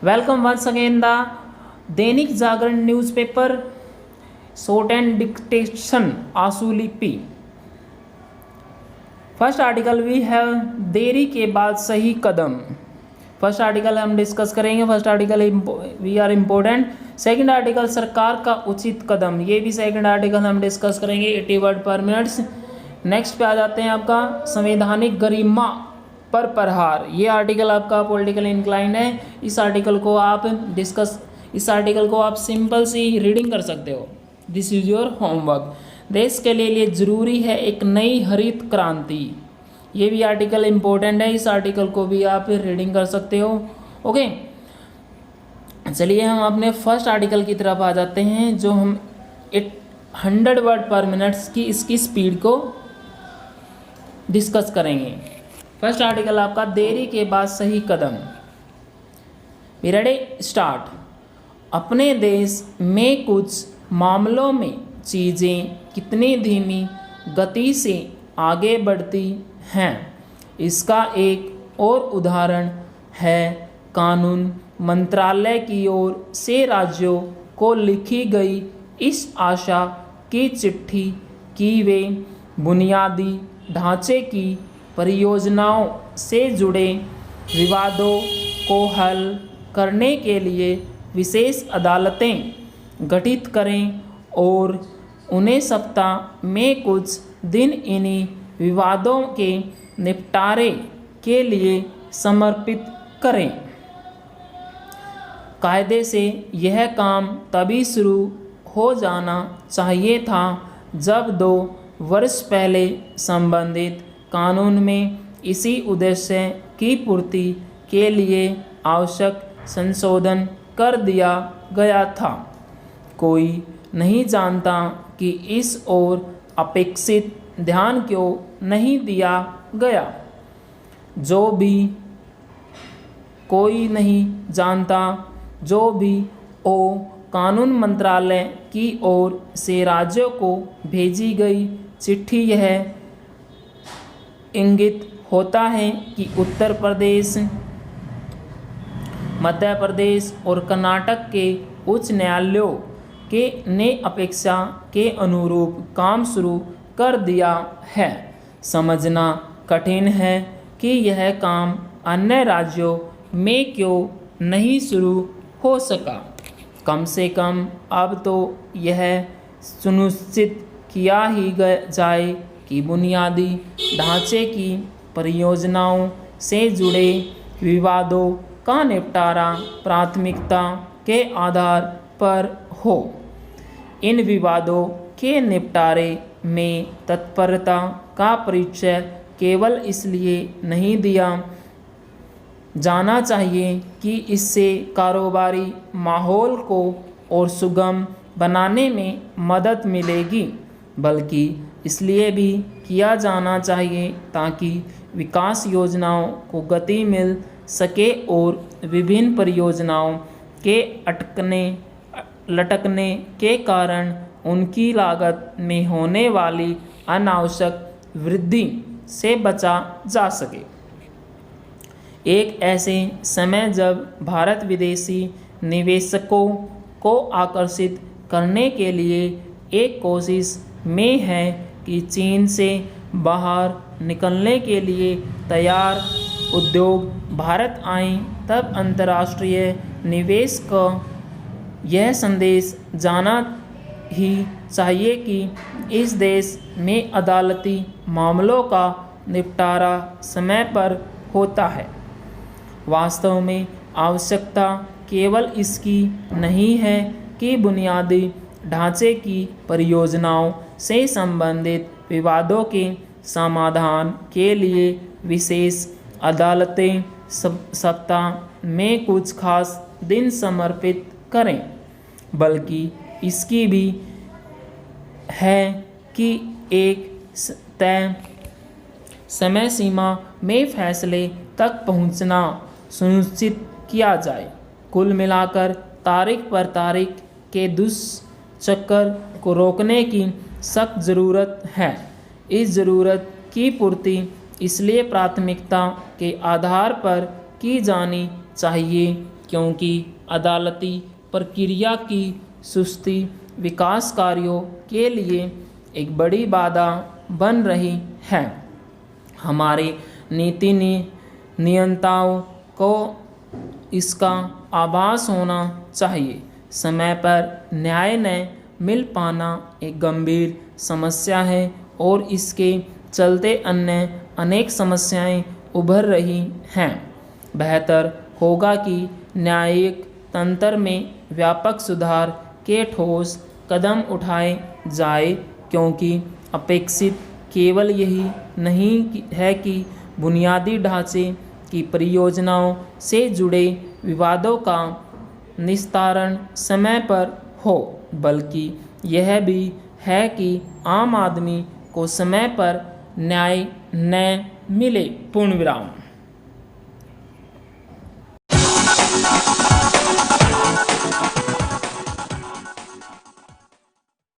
Welcome once again the Dainik Jagran newspaper short and dictation आशुलिपि। First article we have देरी के बाद सही कदम। फर्स्ट आर्टिकल हम डिस्कस करेंगे। First article we are important. Second article सरकार का उचित कदम, ये भी सेकंड आर्टिकल हम डिस्कस करेंगे 80 वर्ड पर मिनट्स। नेक्स्ट पे आ जाते हैं आपका संवैधानिक गरिमा पर प्रहार। ये आर्टिकल आपका पॉलिटिकल इंक्लाइंड है। इस आर्टिकल को आप सिंपल सी रीडिंग कर सकते हो। This is your homework. देश के लिए जरूरी है एक नई हरित क्रांति। ये भी आर्टिकल इम्पोर्टेंट है। इस आर्टिकल को भी आप रीडिंग कर सकते हो। ओके, चलिए हम अपने फर्स्ट आर्टिकल की तरफ आ जाते हैं, जो हम 100 वर्ड पर मिनट्स की इसकी स्पीड को डिस्कस करेंगे। फर्स्ट आर्टिकल आपका देरी के बाद सही कदम। Ready, start. अपने देश में कुछ मामलों में चीज़ें कितनी धीमी गति से आगे बढ़ती हैं, इसका एक और उदाहरण है कानून मंत्रालय की ओर से राज्यों को लिखी गई इस आशा की चिट्ठी कि वे बुनियादी ढांचे की परियोजनाओं से जुड़े विवादों को हल करने के लिए विशेष अदालतें गठित करें और उन्हें सप्ताह में कुछ दिन इन्हीं विवादों के निपटारे के लिए समर्पित करें। कायदे से यह काम तभी शुरू हो जाना चाहिए था जब 2 वर्ष पहले संबंधित कानून में इसी उद्देश्य की पूर्ति के लिए आवश्यक संशोधन कर दिया गया था। कोई नहीं जानता कि इस ओर अपेक्षित ध्यान क्यों नहीं दिया गया। कोई नहीं जानता जो भी कानून मंत्रालय की ओर से राज्यों को भेजी गई चिट्ठी यह इंगित होता है कि उत्तर प्रदेश, मध्य प्रदेश और कर्नाटक के उच्च न्यायालयों ने अपेक्षा के अनुरूप काम शुरू कर दिया है। समझना कठिन है कि यह काम अन्य राज्यों में क्यों नहीं शुरू हो सका। कम से कम अब तो यह सुनिश्चित किया ही जाए कि बुनियादी ढांचे की परियोजनाओं से जुड़े विवादों का निपटारा प्राथमिकता के आधार पर हो। इन विवादों के निपटारे में तत्परता का परिचय केवल इसलिए नहीं दिया जाना चाहिए कि इससे कारोबारी माहौल को और सुगम बनाने में मदद मिलेगी, बल्कि इसलिए भी किया जाना चाहिए ताकि विकास योजनाओं को गति मिल सके और विभिन्न परियोजनाओं के लटकने के कारण उनकी लागत में होने वाली अनावश्यक वृद्धि से बचा जा सके। एक ऐसे समय जब भारत विदेशी निवेशकों को आकर्षित करने के लिए एक कोशिश में है कि चीन से बाहर निकलने के लिए तैयार उद्योग भारत आएं, तब अंतर्राष्ट्रीय निवेश का यह संदेश जाना ही चाहिए कि इस देश में अदालती मामलों का निपटारा समय पर होता है। वास्तव में आवश्यकता केवल इसकी नहीं है कि बुनियादी ढांचे की परियोजनाओं से संबंधित विवादों के समाधान के लिए विशेष अदालतें सप्ताह में कुछ खास दिन समर्पित करें, बल्कि इसकी भी है कि एक तय समय सीमा में फैसले तक पहुंचना सुनिश्चित किया जाए। कुल मिलाकर तारीख पर तारीख के दुष्चक्र को रोकने की सख्त ज़रूरत है। इस ज़रूरत की पूर्ति इसलिए प्राथमिकता के आधार पर की जानी चाहिए क्योंकि अदालती प्रक्रिया की सुस्ती विकास कार्यों के लिए एक बड़ी बाधा बन रही है। हमारे नीति नियंताओं को इसका आभास होना चाहिए। समय पर न्याय न मिल पाना एक गंभीर समस्या है और इसके चलते अन्य अनेक समस्याएं उभर रही हैं। बेहतर होगा कि न्यायिक तंत्र में व्यापक सुधार के ठोस कदम उठाए जाए, क्योंकि अपेक्षित केवल यही नहीं है कि बुनियादी ढांचे की परियोजनाओं से जुड़े विवादों का निस्तारण समय पर हो, बल्कि यह भी है कि आम आदमी को समय पर न्याय न मिले। पूर्ण विराम।